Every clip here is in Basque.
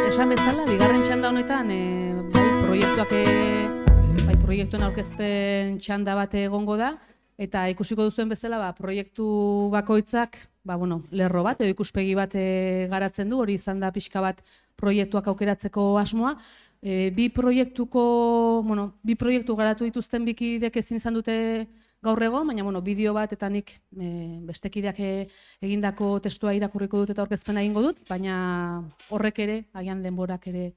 Esan bezala, bigarren txanda honetan, proiektuen aurkezpen txanda bat egongo da, eta ikusiko duzuen bezala, proiektu bakoitzak, lerro bat, edo ikuspegi bat garatzen du, hori izan da pixka bat proiektuak aukeratzeko asmoa. Bi proiektu garatu dituzten bikidek ezin izan dute gaur egon, baina bideo bat eta nik bestekideak egindako testua irakurriko dut eta aurkezpena egingo dut, baina horrek ere, agian denborak ere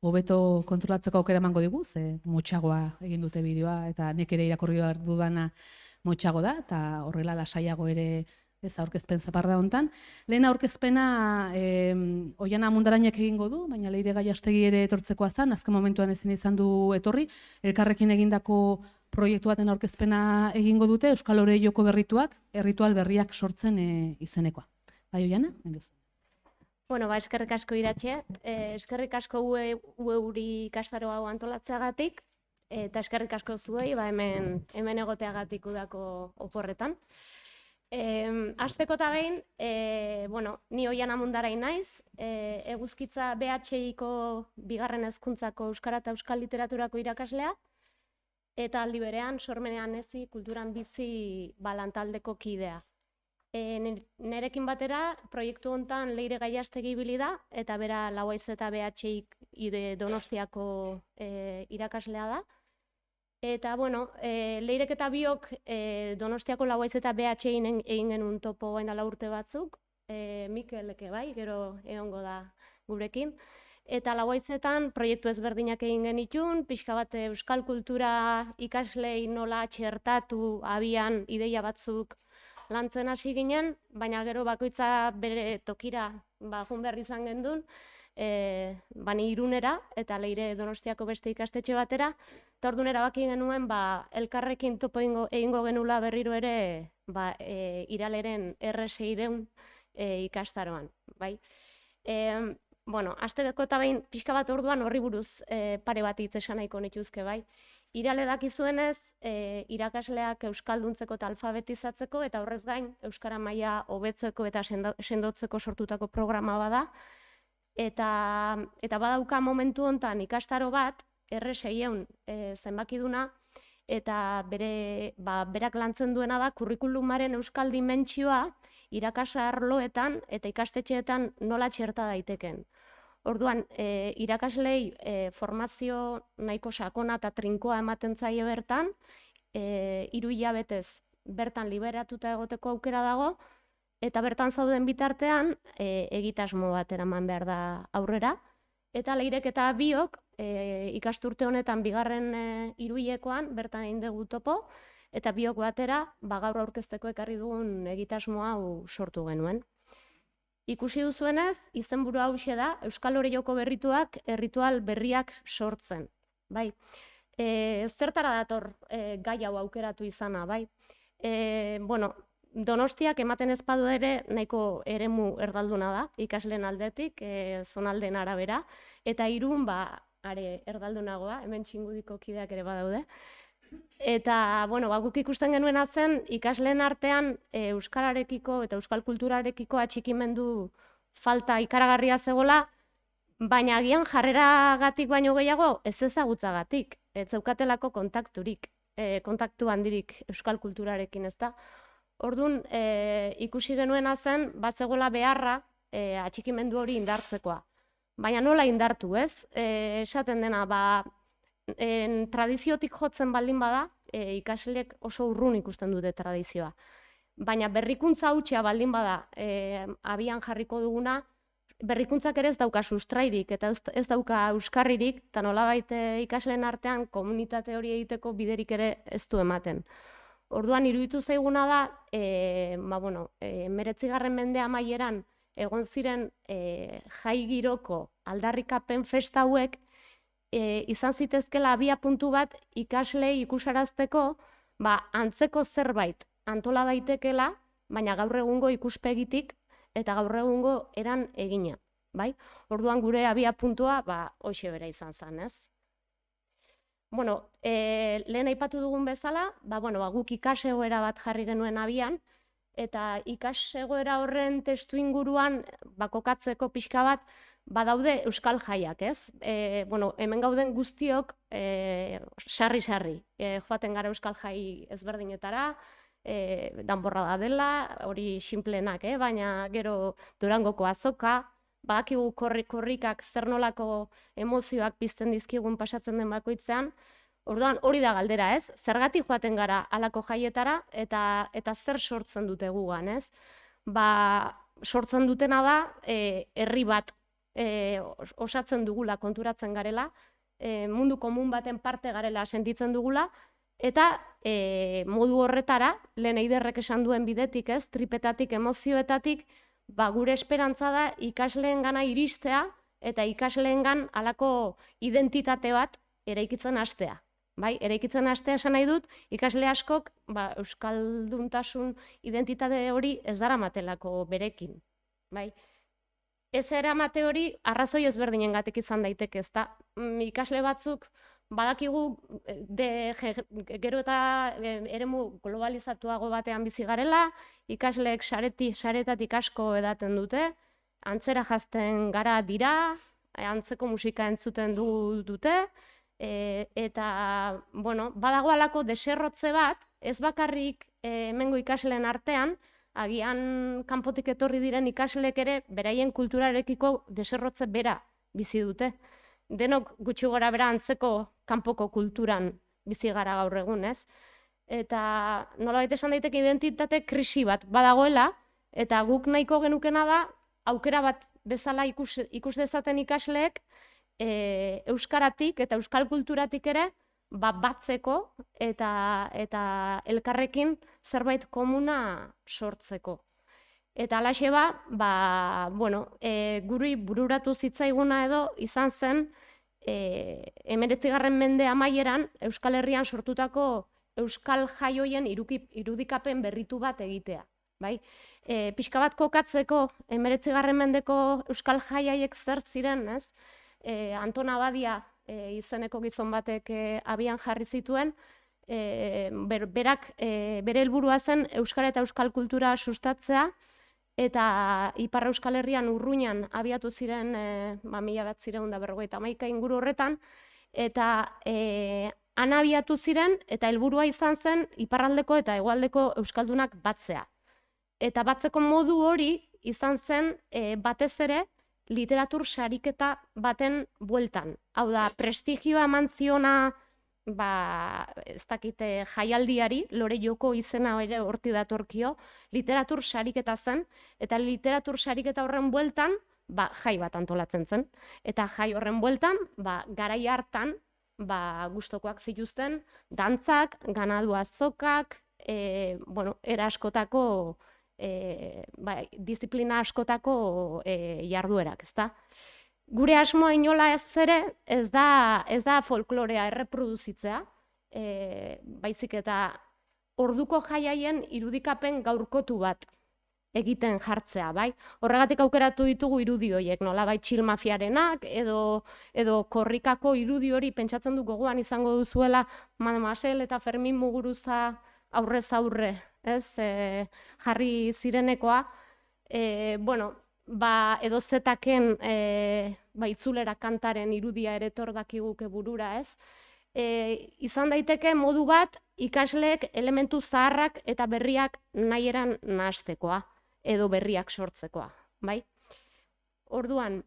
hobeto kontrolatzeko aukera emango digu, ze motxagoa egin dute bideoa eta nik ere irakurri behar dudana motxago da, eta horrela lasaiago ere ez aurkezpen zaparda hontan. Lehen aurkezpena Oiana Mundarainek egingo du, baina Leire Gallastegi ere etortzekoa zen, azken momentuan ezin izan du etorri, elkarrekin egindako proiektu baten aurkezpena egingo dute, Euskal Oreioko berrituak, erritual berriak sortzen izenekoa. Bai, Oiana? Eskerrik asko Iratxe, eskerrik asko ueuri ikastaro hau antolatzeagatik, eta eskerrik asko zuei hemen egoteagatik udako oporretan. Hasteko eta behin, ni Oiana Mundarain naiz, eguzkitza BHIko bigarren hezkuntzako euskara eta euskal literaturako irakaslea, eta aldi berean Sormenean Hezi kulturan bizi lantaldeko kidea. Nerekin batera, proiektu hontan Leire Gallastegi ibili da, eta bera Lauhaiz eta BHI Donostiako irakaslea da. Eta, Leirek eta biok Donostiako Lauhaiz eta BHI egin genuen topo gain dela urte batzuk, Mikeleke bai, gero egongo da gurekin. Eta Lauhaizetan proiektu ezberdinak egin genitun, pixka bat euskal kultura ikaslei nola txertatu abian ideia batzuk lantzen hasi ginen, baina gero bakoitza bere tokira joan behar izan gendun, ni Irunera eta Leire Donostiako beste ikastetxe batera, eta orduan erabaki genuen elkarrekin topo egingo genula berriro ere Iraleren R600 ikastaroan. Hasteko eta behin pixka bat orduan horri buruz pare bat hitz esan nahiko nituzke bai. Irale dakizuenez, irakasleak euskalduntzeko eta alfabetizatzeko eta horrez gain euskara maila hobetzeko eta sendotzeko sortutako programa bada. Eta badauka momentu hontan ikastaro bat, R600 zenbakiduna, eta berak lantzen duena da kurrikulumaren euskal dimentsioa irakasle arloetan eta ikastetxeetan nola txerta daiteken. Orduan, irakaslei formazio nahiko sakona eta trinkoa ematen zaie bertan, 3 hilabetez bertan liberatuta egoteko aukera dago, eta bertan zauden bitartean egitasmo bat eraman behar da aurrera. Eta Leirek eta biok ikasturte honetan bigarren 3 hilekoan bertan egin dugu topo, eta biok batera gaur aurkezteko ekarri dugun egitasmo hau sortu genuen. Ikusi duzuenez, izenburu hauxe da, Euskal Oreioko berrituak erritual berriak sortzen. Zertara dator gai hau aukeratu izana, bai? Donostiak ematen ez badu ere nahiko eremu erdalduna da, ikasleen aldetik, zonaldeen arabera, eta Irun are erdaldunagoa, hemen Txingudiko kideak ere badaude. Eta, guk ikusten genuena zen, ikasleen artean euskararekiko eta euskal kulturarekiko atxikimendu falta ikaragarria zegoela, baina agian jarreragatik baino gehiago ez ezagutzagatik, ez zeukatelako kontaktu handirik euskal kulturarekin, ez da. Orduan, ikusi genuena zen, bazegoela beharra atxikimendu hori indartzekoa. Baina nola indartu, ez? Esaten dena, tradiziotik jotzen baldin bada, ikasleek oso urrun ikusten dute tradizioa. Baina berrikuntza hutsa baldin bada abian jarriko duguna, berrikuntzak ere ez dauka sustrairik eta ez dauka euskarririk, eta nolabait ikasleen artean komunitate hori egiteko biderik ere ez du ematen. Orduan, iruditu zaiguna da, 19. mende amaieran egon ziren jai giroko aldarrikapen festa hauek, izan zitezkela abia puntu bat ikaslei ikusarazteko antzeko zerbait antola daitekela, baina gaur egungo ikuspegitik eta gaur egungo eran egina. Orduan gure abia puntua hoxe bera izan zen, ez? Lehen aipatu dugun bezala, guk ikasegoera bat jarri genuen abian, eta ikasegoera horren testu inguruan kokatzeko pixka bat, badaude euskal jaiak, ez? Bueno, hemen gauden guztiok sarri-sarri joaten gara euskal jai ezberdinetara, danborrada dela, hori xinplenak, baina gero Durangoko azoka, badakigu korrikak zer nolako emozioak pizten dizkigun pasatzen den bakoitzean. Orduan hori da galdera, ez? Zergatik joaten gara halako jaietara eta zer sortzen dute gugan, ez? Sortzen dutena da herri bat osatzen dugula, konturatzen garela, mundu komun baten parte garela sentitzen dugula, eta modu horretara, lehen Eiderrek esan duen bidetik, ez, tripetatik, emozioetatik, gure esperantza da ikasleengana iristea eta ikasleengan halako identitate bat eraikitzen hastea. Bai, eraikitzen hastea esan nahi dut, ikasle askok euskalduntasun identitate hori ez daramatelako berekin. Bai. Ez eramate hori arrazoi ezberdinengatik izan daiteke, ezta? Ikasle batzuk badakigu gero eta eremu globalizatuago batean bizi garela, ikasleek saretatik asko edaten dute, antzera jazten gara dira, antzeko musika entzuten dute, eta, bueno, badago halako deserrotze bat, ez bakarrik hemengo ikasleen artean, agian kanpotik etorri diren ikasleek ere beraien kulturarekiko deserrotze bera bizi dute. Denok gutxi gora bera antzeko kanpoko kulturan bizi gara gaur egun, ez? Eta nolabait esan daiteke identitate krisi bat badagoela, eta guk nahiko genukena da aukera bat bezala ikus dezaten ikasleek euskaratik eta euskal kulturatik ere batzeko eta elkarrekin zerbait komuna sortzeko. Eta halaxe guri bururatu zitzaiguna edo izan zen 19. mende amaieran Euskal Herrian sortutako euskal jaioien irudikapen berritu bat egitea. Pixka bat kokatzeko 19. mendeko euskal jaiaiek zer ziren, ez? Anton Abadia izeneko gizon batek abian jarri zituen, berak bere helburua zen euskara eta euskal kultura sustatzea, eta Ipar Euskal Herrian Urruñan abiatu ziren 1951 inguru horretan, eta han abiatu ziren, eta helburua izan zen iparraldeko eta hegoaldeko euskaldunak batzea. Eta batzeko modu hori izan zen batez ere literatur sariketa baten bueltan. Hau da, prestigioa eman ziona ez dakite jaialdiari, Lore Joko izena ere horti datorkio, literatur sariketa zen, eta literatur sariketa horren bueltan jai bat antolatzen zen. Eta jai horren bueltan, garai hartan, gustokoak zituzten, dantzak, ganadu azokak, era askotako, disiplina askotako jarduerak, ezta? Gure asmoa inola ez ere, ez da folklorea erreproduzitzea, baizik eta orduko jaiaien irudikapen gaurkotu bat egiten jartzea, bai? Horregatik aukeratu ditugu irudi horiek, nolabait Txil Mafiarenak, edo korrikako irudi hori pentsatzen du gogoan izango duzuela Mademoiselle eta Fermin Muguruza aurrez aurre, ez? Jarri zirenekoa, edo zetaken itzulera kantaren irudia ere etor dakiguke burura, ez? Izan daiteke modu bat ikasleek elementu zaharrak eta berriak nahieran nahastekoa, edo berriak sortzekoa, bai? Orduan,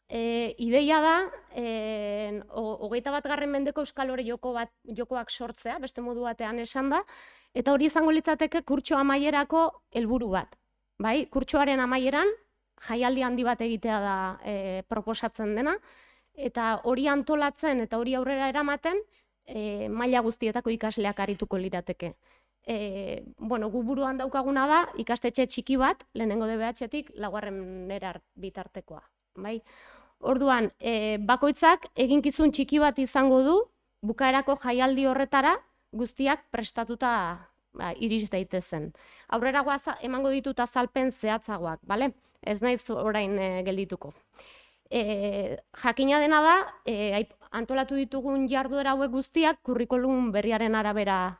ideia da, 21. mendeko euskal ore jokoak sortzea, beste modu batean esan da, eta hori izango litzateke kurtso amaierako helburu bat. Kurtsoaren amaieran, jaialdi handi bat egitea da proposatzen dena, eta hori antolatzen eta hori aurrera eramaten, maila guztietako ikasleak arituko lirateke. Gu buruan daukaguna da, ikastetxe txiki bat, lehenengo DBH-tik, 4. bitartekoa. Orduan, bakoitzak eginkizun txiki bat izango du, bukaerako jaialdi horretara guztiak prestatuta iris daitezen. Aurrera emango ditut azalpen zehatzagoak, ez naiz orain geldituko. Jakina dena da, antolatu ditugun jarduera hauek guztiak kurrikulum berriaren arabera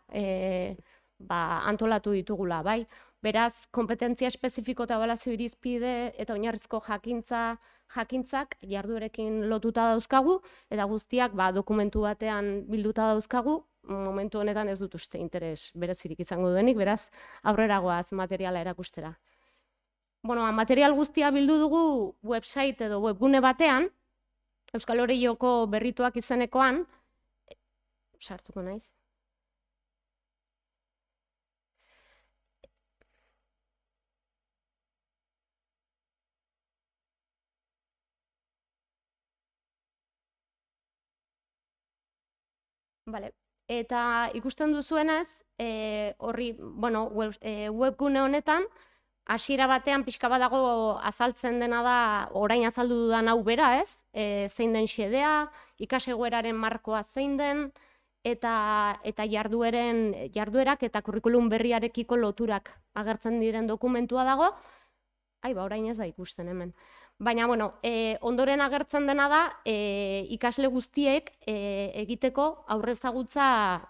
antolatu ditugula, bai? Beraz, kompetentzia espezifiko eta ebaluazio irizpide eta oinarrizko jakintzak jarduerekin lotuta dauzkagu, eta guztiak dokumentu batean bilduta dauzkagu, momentu honetan ez dut uste interes berezirik izango duenik, beraz, aurrera goaz materiala erakustera. Material guztia bildu dugu website edo webgune batean, Euskal Oreioko berrituak izenekoan, sartuko naiz. Eta ikusten duzuenez, webgune honetan, hasiera batean pixka bat dago azaltzen dena da, orain azaldu dudan hau bera, ez? Zein den xedea, ikasegoeraren markoa zein den, eta jarduerak eta kurrikulum berriarekiko loturak agertzen diren dokumentua dago. Orain ez da ikusten hemen. Baina, ondoren agertzen dena da, ikasle guztiek egiteko aurrezagutza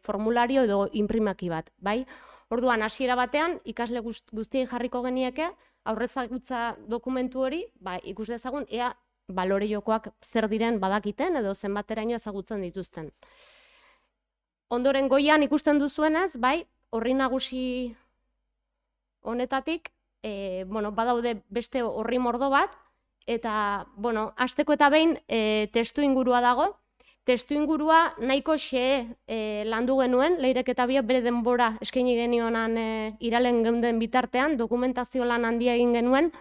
formulario edo inprimaki bat, bai? Orduan, hasiera batean, ikasle guztiek jarriko genieke, aurrezagutza dokumentu hori, ikus dezagun, ea Oreiokoak zer diren badakiten edo zenbateraino ezagutzen dituzten. Ondoren goian ikusten duzuenez, orri nagusi honetatik, badaude beste orri mordo bat, eta, hasteko eta behin testu ingurua dago. Testu ingurua nahiko landu genuen, Leirek eta biak bere denbora eskaini genionan iralen geunden bitartean, dokumentazio lan handia egin genuen,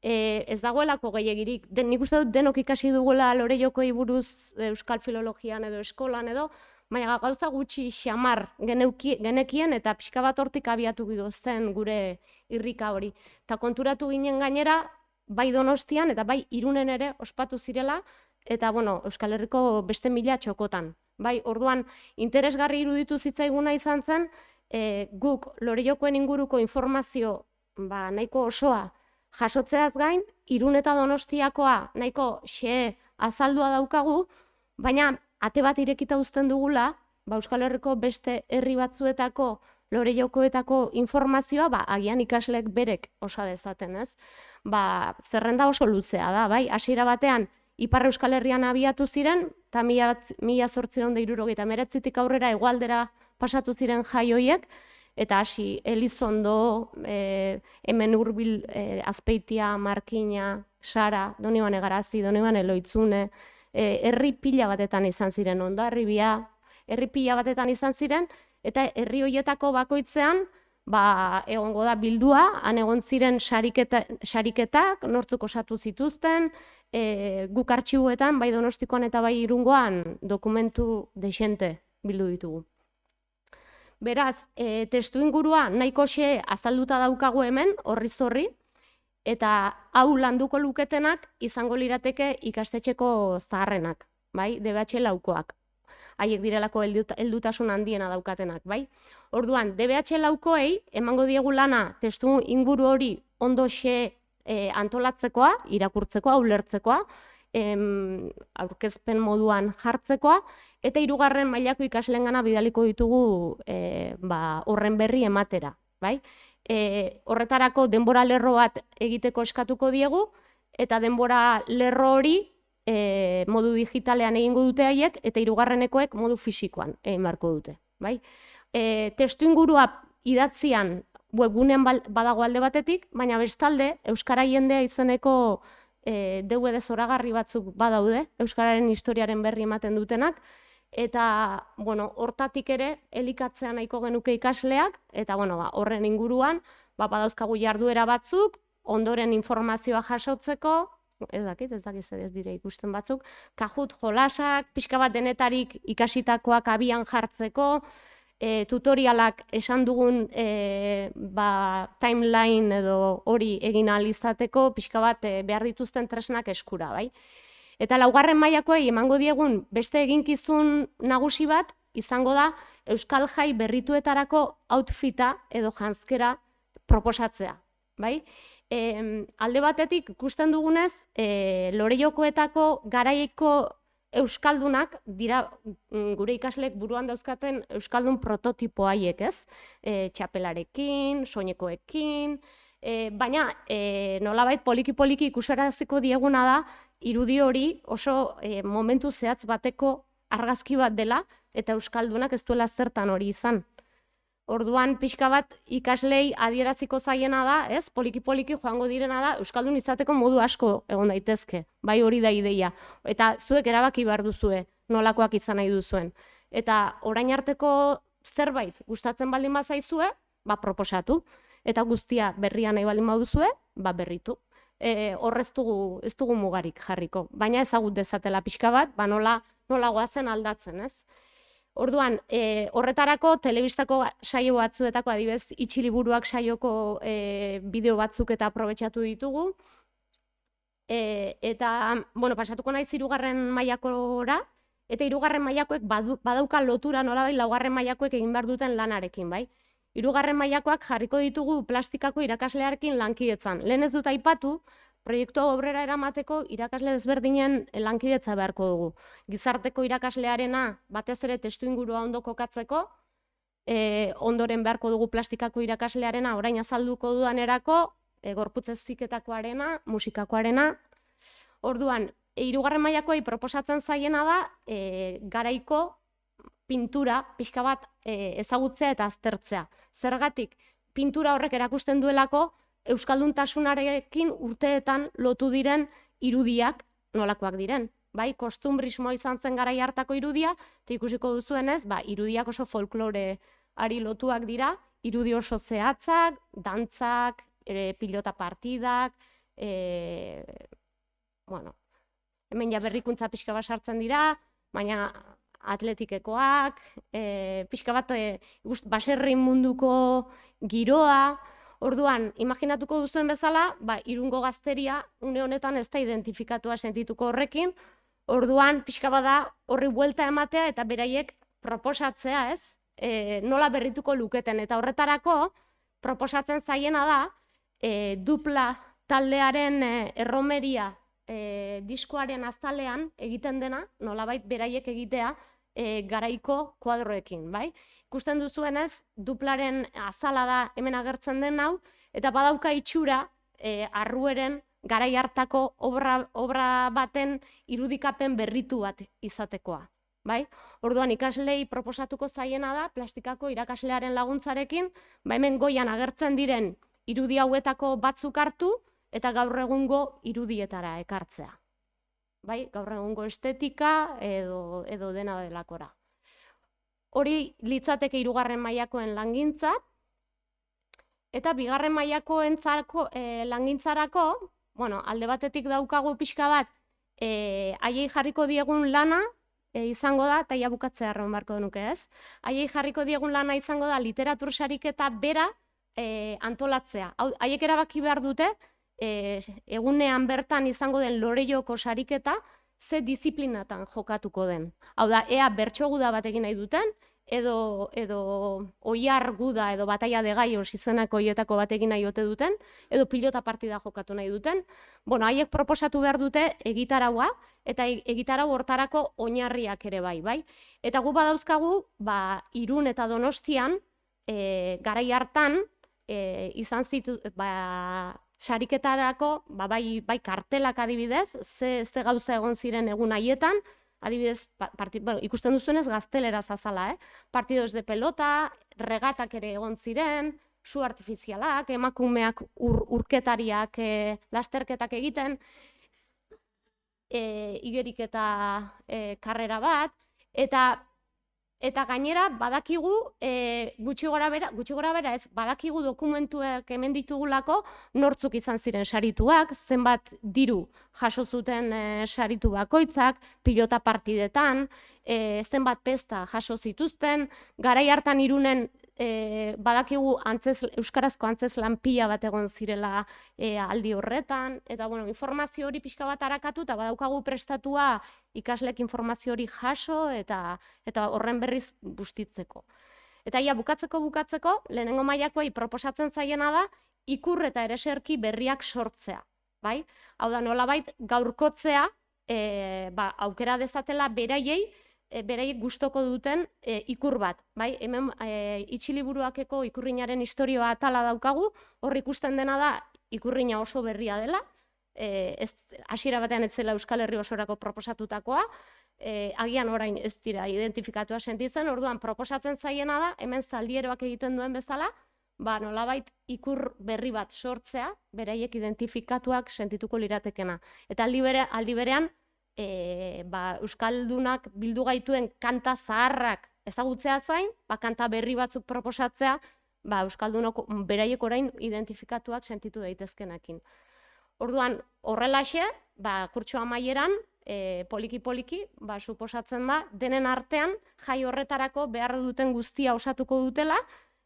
ez dagoelako gehiagirik. Nik uste dut denok ikasi dugula Oreiokoi buruz euskal filologian edo eskolan edo, baina gauza gutxi xamar genekien eta pixka bat hortik abiatu zen gure irrika hori. Eta konturatu ginen gainera, bai Donostian eta bai Irunen ere ospatu zirela, eta Euskal Herriko beste 1000 txokotan. Orduan, interesgarri iruditu zitzaiguna izan zen, guk Oreiokoen inguruko informazio nahiko osoa jasotzeaz gain, Irun eta Donostiakoa nahiko azaldua daukagu, baina ate bat irekita uzten dugula, Euskal Herriko beste herri batzuetako Oreiokoetako informazioa, agian ikasleek berek osa dezaten, ez? Zerrenda oso luzea da, hasiera batean Ipar Euskal Herrian abiatu ziren, eta 1879tik aurrera hegoaldera pasatu ziren jai horiek, eta hasi Elizondo, hemen hurbil Azpeitia, Markina, Sara, Donibane Garazi, Donibane Loitzune, herri pila batetan izan ziren, Hondarribia, herri pila batetan izan ziren, eta herri horietako bakoitzean egongo da bildua, han egon ziren sariketak, nortzuk osatu zituzten, guk artxibuetan, bai Donostikoan eta bai Irungoan dokumentu dexente bildu ditugu. Beraz, testu ingurua nahiko azalduta daukagu hemen, horriz horri, eta hau landuko luketenak izango lirateke ikastetxeko zaharrenak, DBH laukoak. Haiek direlako heldutasun handiena daukatenak, Orduan, DBH laukoei emango diegu lana testu inguru hori ondo antolatzekoa, irakurtzekoa, ulertzekoa, aurkezpen moduan jartzekoa, eta 3. mailako ikasleengana bidaliko ditugu horren berri ematera. Horretarako denbora lerro bat egiteko eskatuko diegu, eta denbora lerro hori modu digitalean egingo dute haiek, eta 3.ekoek modu fisikoan egin beharko dute. Testu ingurua idatzian webgunean badago alde batetik, baina bestalde Euskara Jendea izeneko DVD zoragarri batzuk badaude, Euskararen historiaren berri ematen dutenak, eta hortatik ere elikatzea nahiko genuke ikasleak, eta horren inguruan badauzkagu jarduera batzuk, ondoren informazioa jasotzeko, ez dakit ez dire ikusten batzuk, Kahoot jolasak, pixka bat denetarik ikasitakoak abian jartzeko, tutorialak esan dugun timeline edo hori egin ahal izateko, pixka bat behar dituzten tresnak eskura, Eta 4. mailakoei emango diegun beste eginkizun nagusi bat izango da Euskal Jai berrituetarako outfita edo janzkera proposatzea, alde batetik ikusten dugunez, Oreiokoetako garaiko euskaldunak dira gure ikasleek buruan dauzkaten euskaldun prototipo haiek, ez? Txapelarekin, soinekoekin, baina nolabait poliki-poliki ikusaraziko dieguna da irudi hori oso momentu zehatz bateko argazki bat dela eta euskaldunak ez duela zertan hori izan. Orduan, pixka bat ikaslei adieraziko zaiena da, ez? Poliki-poliki joango direna da, euskaldun izateko modu asko egon daitezke, bai hori da ideia. Eta zuek erabaki behar duzue, nolakoak izan nahi duzuen. Eta orain arteko zerbait gustatzen baldin bazaizue, proposatu. Eta guztia berria nahi baldin baduzue, berritu. Hor ez dugu mugarik jarriko. Baina ezagut dezatela pixka bat, nola goazen aldatzen, ez? Orduan, horretarako telebistako saio batzuetako adibidez Itxiliburuak saioko bideo batzuk eta aprobetxatu ditugu. Eta, pasatuko naiz 3. mailakora, eta 3. mailakoek badauka lotura nolabait 4. mailakoek egin behar duten lanarekin, bai? 3. mailakoak jarriko ditugu plastikako irakaslearekin lankidetzan. Lehen ez dut aipatu, proiektu obrera eramateko irakasle desberdinen lankidetza beharko dugu. Gizarteko irakaslearena batez ere testuingurua ondo kokatzeko, ondoren beharko dugu plastikako irakaslearena orain azalduko dudanerako, gorputz heziketakoarena, musikakoarena. Orduan, 3. mailakoei proposatzen zaiena da garaiko pintura pixka bat ezagutzea eta aztertzea. Zergatik, pintura horrek erakusten duelako euskalduntasunarekin urteetan lotu diren irudiak nolakoak diren. Bai, kostumbrismo izan zen garai hartako irudia, eta ikusiko duzuenez, irudiak oso folkloreari lotuak dira, irudi oso zehatzak, dantzak, pilota partidak, hemen berrikuntza pixka bat sartzen dira, baina atletikekoak, pixka bat baserri munduko giroa. Orduan, imaginatuko duzuen bezala, Irungo gazteria une honetan ez da identifikatua sentituko horrekin, orduan, pixka bada horri buelta ematea eta beraiek proposatzea, ez? Nola berrituko luketen, eta horretarako proposatzen zaiena da, dupla taldearen erromeria diskoaren azalean egiten dena, nolabait beraiek egitea, garaiko kuadroekin, bai? Ikusten duzuenez, duplaren azala da hemen agertzen den hau, eta badauka itxura arrueren garai hartako obra baten irudikapen berritu bat izatekoa, bai? Orduan ikaslei proposatuko zaiena da, plastikako irakaslearen laguntzarekin, hemen goian agertzen diren irudi hauetako batzuk hartu, eta gaur egungo irudietara ekartzea. Bai, gaur egungo estetika edo dena delakora. Hori litzateke 3. mailakoen langintza, eta 2. mailakoen langintzarako, alde batetik daukagu pixka bat, haiei jarriko diegun lana izango da, eta ia bukatzea erron barko denuke ez, haiei jarriko diegun lana izango da literatur sariketa bera antolatzea. Haiek erabaki behar dute, egunean bertan izango den Lorelloko sariketa, ze disiplinatan jokatuko den. Hau da, ea bertso guda bat egin nahi duten, edo oiar guda edo bataia de gaios izenako hietako bat egin nahi ote duten, edo pilota partida jokatu nahi duten. Haiek proposatu behar dute egitaraua, eta egitarau hortarako oinarriak ere bai. Eta gu badauzkagu, Irun eta Donostian, garai hartan, izan zitu, sariketarako, bai kartelak adibidez, ze gauza egon ziren egun haietan, adibidez, ikusten duzuenez gazteleraz azala, partidos de pelota, regatak ere egon ziren, su artifizialak, emakumeak urketariak lasterketak egiten, igerik eta karrera bat, eta gainera badakigu, gutxi gora bera ez, badakigu dokumentuak hemen ditugulako nortzuk izan ziren sarituak, zenbat diru jaso zuten saritu bakoitzak, pilota partidetan, zenbat pesta jaso zituzten, garai hartan Irunen badakigu euskarazko antzezlan pila bat egon zirela aldi horretan, eta informazio hori pixka bat arakatu, eta badaukagu prestatua ikaslek informazio hori jaso eta horren berriz bustitzeko. Eta bukatzeko, lehenengo mailakoei proposatzen zaiena da, ikur eta ereserki berriak sortzea. Hau da, nolabait gaurkotzea aukera dezatela beraiek gustoko duten ikur bat. Bai? Hemen Itxiliburuakeko ikurrinaren historioa atala daukagu, hor ikusten dena da ikurrina oso berria dela, hasiera batean ez zela Euskal Herri osorako proposatutakoa, agian orain ez dira identifikatua sentitzen, orduan proposatzen zaiena da, hemen zaldieroak egiten duen bezala, nolabait ikur berri bat sortzea, beraiek identifikatuak sentituko liratekena. Eta aldi berean, Euskaldunak bildu gaituen kanta zaharrak ezagutzea zain, kanta berri batzuk proposatzea, Euskaldunok beraiek orain identifikatuak sentitu daitezkenekin. Orduan, horrelaxe, kurtso amaieran, poliki-poliki, suposatzen da, denen artean, jai horretarako behar duten guztia osatuko dutela,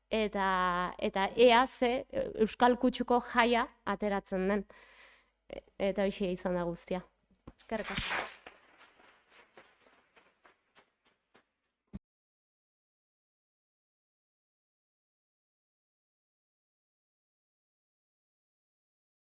eta ea ze Euskal Kutxuko jaia ateratzen den. Eta hoxe izan da guztia. Eskerrik asko.